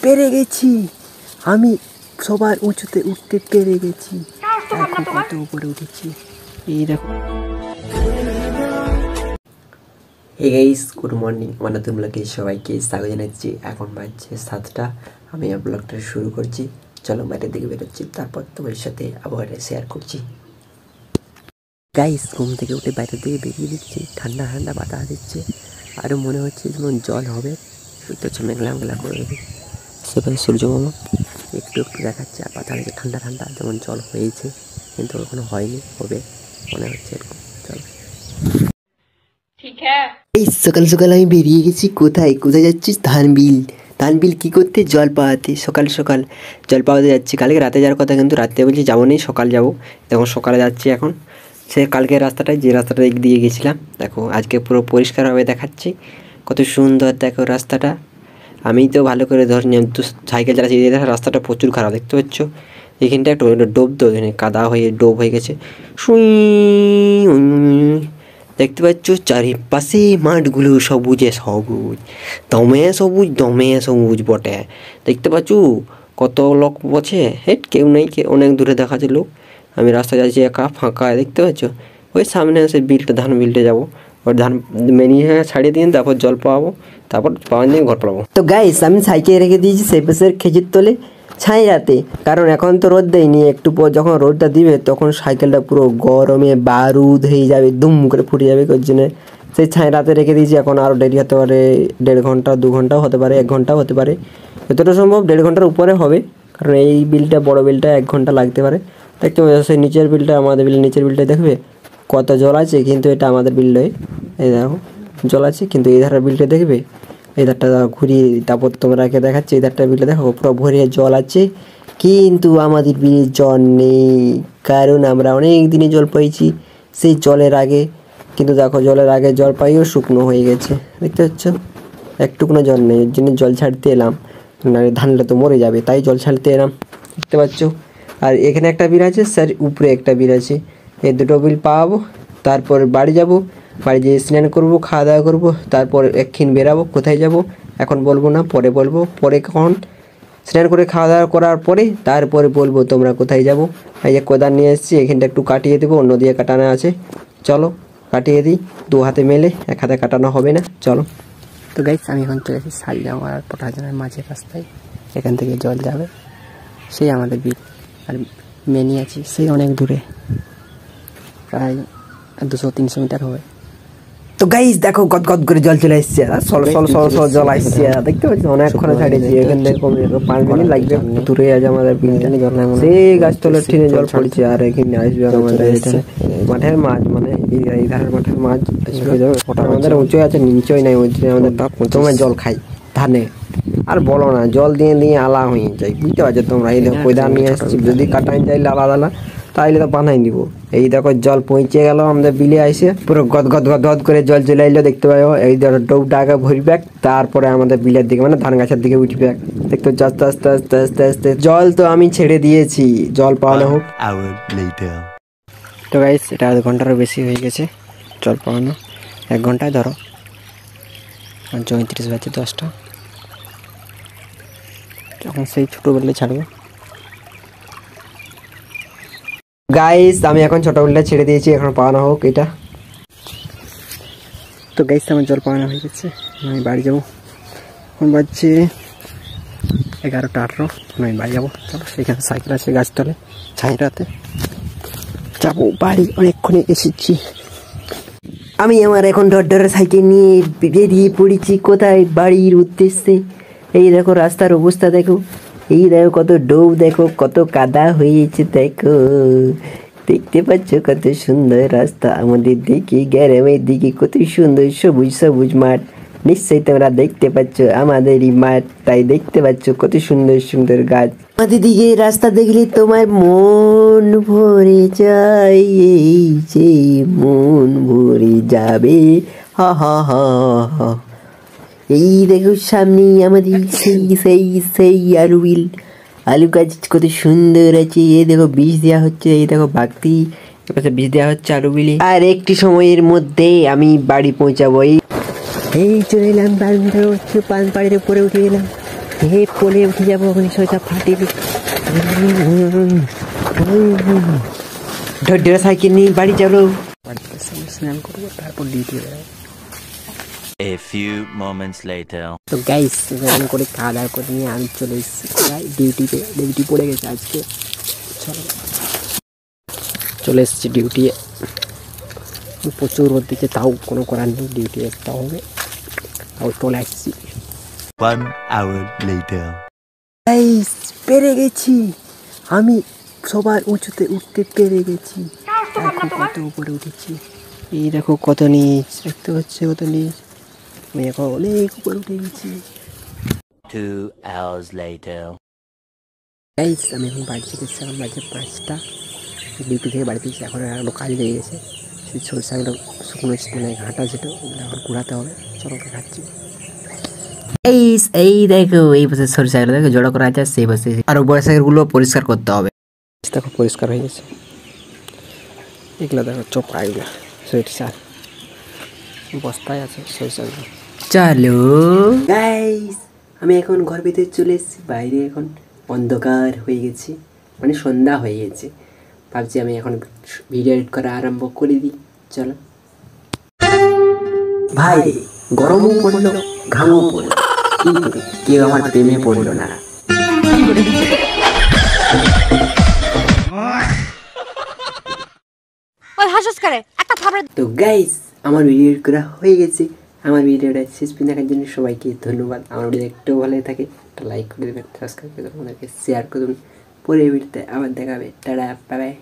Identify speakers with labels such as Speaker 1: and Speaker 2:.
Speaker 1: পেরে গেছি, আমি সবার উঁচুতে উঠতে পেরে গেছি। কত উপরে উঠেছি এই দেখো। Hey guys, good morning. আমার নতুন ব্লগে সবাইকে স্বাগত জানাচ্ছি। এখন বাজছে 7টা। আমি আমার ব্লগটা শুরু করছি। চলো বাইরের দিকে বেরোচ্ছি, তারপর তোমার সাথে আবার শেয়ার করছি। গাইস, ঘুম থেকে উঠে বাইরের দিকে বেরিয়ে দিচ্ছি। ঠান্ডা ঠান্ডা বাতাস দিচ্ছে, আরও মনে হচ্ছে যেমন জল হবে। সূর্য মেঘলা মেঘলা করে দেবে, সেভাবে সূর্য মামা একটু একটু দেখাচ্ছে। আর বাতাস ঠান্ডা ঠান্ডা, যেমন জল হয়েছে কিন্তু এখনো হয়নি, হবে মনে হচ্ছে এরকম। চলো এই সকাল সকাল আমি বেরিয়ে গেছি। কোথায় কোথায় যাচ্ছিস? ধানবিল। ধানবিল কী করতে? জল পাওয়াতে। সকাল সকাল জল পাওয়াতে যাচ্ছি। কালকে রাতে যাওয়ার কথা, কিন্তু রাতে বলছি যাবো নেই, সকাল যাবো। দেখো সকালে যাচ্ছি এখন। সে কালকের রাস্তাটায়, যে রাস্তাটা দিয়ে গেছিলাম, দেখো আজকে পুরো পরিষ্কারভাবে দেখাচ্ছি। কত সুন্দর দেখো রাস্তাটা। আমি তো ভালো করে ধরিনি, সাইকেল চালাচ্ছি। রাস্তাটা প্রচুর খারাপ, দেখতে পাচ্ছ। এখানটা একটু ডোব তো, এখানে কাদা হয়ে ডোব হয়ে গেছে। দেখতে পাচ্ছ চারিপাশে মাঠগুলো সবুজে সবুজ, দমে সবুজ, দমে সবুজ বটে। দেখতে পাচ্ছ কত লোক বসে। হেট কেউ নেই, অনেক দূরে দেখাচ্ছে লোক। আমি রাস্তা যাচ্ছি একা, ফাঁকা। দেখতে পাচ্ছ ওই সামনে সে বিলটা, ধান বিলটা যাবো। ওর ধান মেনিয়ে ছাড়িয়ে দিন, তারপর জল পাবো, তারপর পাওয়া নিয়ে ঘর পাবো। তো গাইস, আমি সাইকেল রেখে দিয়েছি সেই পাশের খেজুর তলে ছাইরাতে, কারণ এখন তো রোদ দেয়নি। একটু পর যখন রোদটা দিবে তখন সাইকেলটা পুরো গরমে বারুদ হয়ে যাবে, দুম করে ফুটে যাবে। ওই জন্য সেই ছাইরাতে রেখে দিয়েছি। এখন আরও দেরি হতে পারে, 1.5 ঘন্টা 2 ঘন্টাও হতে পারে, 1 ঘন্টাও হতে পারে। যতটা সম্ভব 1.5 ঘন্টার উপরে হবে, কারণ এই বিলটা, বড় বিলটা 1 ঘন্টা লাগতে পারে। দেখতে পাচ্ছ সেই নিচের বিলটা, আমাদের বিলের নিচের বিলটা দেখবে কত জল আছে, কিন্তু এটা আমাদের বিল নয়। এই দেখো জল আছে, কিন্তু এই ধারের বিলটা দেখবে, এই ধারটা ঘুরিয়ে তারপর তোমরাকে দেখাচ্ছে। এই ধারটা বিলটা দেখো পুরো ভরে জল আছে, কিন্তু আমাদের বিলে জল নেই, কারণ আমরা অনেক দিনে জল পাইছি সেই জলের আগে। কিন্তু দেখো জলের আগে জল পাইও শুকনো হয়ে গেছে, দেখতে পাচ্ছ একটুকুনো জল নেই। এর জন্য জল ছাড়তে এলাম, না ধানটা তো মরে যাবে, তাই জল ছাড়তে এলাম। দেখতে পাচ্ছ। আর এখানে একটা বিল আছে, স্যার উপরে একটা বিল আছে। এই দুটো বিল পাবো, তারপর বাড়ি যাব। বাড়ি যেয়ে স্নান করবো, খাওয়া দাওয়া করবো, তারপর একদিন বেরাবো। কোথায় যাব এখন বলবো না, পরে বলবো। পরে কখন স্নান করে খাওয়া দাওয়া করার পরে তারপরে বলবো তোমরা কোথায় যাব। এই যে কোদাল নিয়ে এসেছি, এখানটা একটু কাটিয়ে দেবো, অন্য দিয়ে কাটানো আছে। চলো কাটিয়ে দিই, 2 হাতে মেলে, 1 হাতে কাটানো হবে না। চলো। তো গাইস, আমি এখন চলে এসেছি শালজামা আর পটাজনের মাঝের রাস্তায়। এখান থেকে জল যাবে সেই আমাদের বিল। আর মেনি আছে সেই অনেক দূরে, প্রায় 200-300 মিটার হবে। তো গাইস দেখো গদ গদ করে জল চলে এসছে, সল জল আসছে। দেখতে পাচ্ছি অনেকক্ষণ ছাড়িয়েছি। এখান থেকে 5 মিনিট লাগবে। দূরে আছে আমাদের বিলটা, সেই গাছতলার ঠিনে জল পড়ছে। আর এখানে আসবে আমাদের মাঠের মাছ, মানে এই ধারের মাঠের মাছ। ওটা আমাদের উঁচু আছে, নিচেই নাই। ওই জন্য আমাদের প্রথমে জল খাই ধানে। আর বলো না, জল দিয়ে দিয়ে আলা হয়ে যায়, বুঝতে পারছো তোমরা। এই দেখো কোদাল নিয়ে আসছি, যদি কাটাই চাইলে আলাদা আলাদা তাইলে তো বানাই দিব। এই দেখো জল পৌঁছে গেল আমাদের বিলে, আইসে পুরো গদ গদ গদ গদ করে জল চলে এলো। দেখতে পাবো এই ধরো ডোবটা আগে ভরবে, তারপরে আমাদের বিলের দিকে, মানে ধান গাছের দিকে উঠবে। দেখতে আস্তে আস্তে আস্তে আস্তে আস্তে জল তো আমি ছেড়ে দিয়েছি, জল পাওয়ানো হোক। তো গাইস, এটা 1 ঘন্টারও বেশি হয়ে গেছে জল পাওয়ানো। 1 ঘন্টায় ধরো 34 বাজে 10টা। তখন সেই ছোটোবেলায় ছাড়বো। গাইস, আমি এখন ছোটোবেলায় ছেড়ে দিয়েছি, এখন পাওয়ানো হোক এটা। তো গাইস, আমার জল পাওয়ানো হয়ে গেছে, আমি বাড়ি যাবো। এখন বাজছে 11টা 18। আমি বাড়ি যাবো। চলো, সেখানে সাইকেল আছে গাছতলে ছাইরাতে যাবো বাড়ি। অনেকক্ষণে এসেছি আমি। আমার এখন ডর সাইকেল নিয়ে বেরিয়ে পড়েছি কোথায়? বাড়ির উদ্দেশ্যে। এই দেখো রাস্তার অবস্থা দেখো, এই দেখো কত ডোব, দেখো কত কাদা হয়েছে, দেখো দেখতে পাচ্ছ কত সুন্দর রাস্তা আমাদের দিকে, গ্রামের দিকে কত সুন্দর সবুজ সবুজ মাঠ। নিশ্চয়ই তোমরা দেখতে পাচ্ছ আমাদেরই মাঠ, তাই দেখতে পাচ্ছ কত সুন্দর সুন্দর গাছ। আমাদের দিকে রাস্তা দেখলে তোমার মন ভরে যায়, এই যে মন ভরে যাবে। হা হা হা হা। এই দেখো সামনে আমাদের সেই আলু বিল, আলু গাছ কত সুন্দর আছে। এই দেখো বীজ দেওয়া হচ্ছে, এই দেখো বাগদি এপাশে বীজ দেওয়া হচ্ছে আলু বিলে। আর একটি সময়ের মধ্যে আমি বাড়ি পৌঁছাবো। এই চলে এলাম পানপাড়ির উপরে উঠে গেলাম। হে পোলে উঠে যাবো ওখানে সরিষা ফাটে ঢের সাইকেল নিয়ে বাড়ি চলো বাড়িতে স্নান করবো তারপর ডিউটি বেরোবো।
Speaker 2: A few moments later.
Speaker 1: তো গাইস স্নান করে খাওয়া দাওয়া করে নিয়ে আমি চলে এসেছি ডিউটিতে। ডিউটি পড়ে গেছে আজকে, চলে এসেছি ডিউটি। প্রচুর রোদ দিচ্ছে, তাও কোনো করার নেই, ডিউটি আসতে হবে, তাও চলে আসছি।
Speaker 2: 1 hour later.
Speaker 1: গাইস পেরে গেছি আমি, সবার উঁচুতে উঠতে পেরে গেছি। দেখো কত উপরে উঠেছি, এই দেখো কত নিচ, দেখতে পাচ্ছি কত নিচ, আমি এখন অনেক উপরে উঠে গেছি।
Speaker 2: 2 hours later.
Speaker 1: গাইস আমি এখন বাড়ি থেকে এসেছি, এখন বাজে 5টা, ডিউটি থেকে বাড়িতে এসেছি। এখন আরও কাজ লেগে গেছে, সেই সরষাগুলো শুকনো মানে ঘাঁটা যেটা ওগুলো এখন কুড়াতে হবে, চলো খাচ্ছি। এই দেখো এই বসে সরিষাগুলো দেখো জড়ো করা আছে, সেই বসে আর বরিশাগুলো পরিষ্কার করতে হবে। দেখো পরিষ্কার হয়ে গেছে, এগুলো দেখো চোপড়া, এগুলো সরিষা বস্তায় আছে সরিষাগুলো। চলো গাইস আমি এখন ঘর ভিতরে চলে এসেছি, বাইরে এখন অন্ধকার হয়ে গেছে, মানে সন্ধ্যা হয়ে গেছে। ভাবছি আমি এখন ভিডিও এডিট করা আরম্ভ করে দিই, চলো। ভাই গরমও পড়লো ঘামও পড়লো, কি করি কেউ আমার প্রেমে পড়লো না। তো গাইস আমার ভিডিও এডিট করা হয়ে গেছে। আমার ভিডিওটা শেষ পর্যন্ত দেখার জন্য সবাইকে ধন্যবাদ। আমার ভিডিও একটু ভালো থাকে একটা লাইক করে দেবেন, সাবস্ক্রাইব করে দেবেন, আমাদেরকে শেয়ার করে দেবেন। পরের ভিডিওতে আবার দেখাবে, টাটা বাই বাই।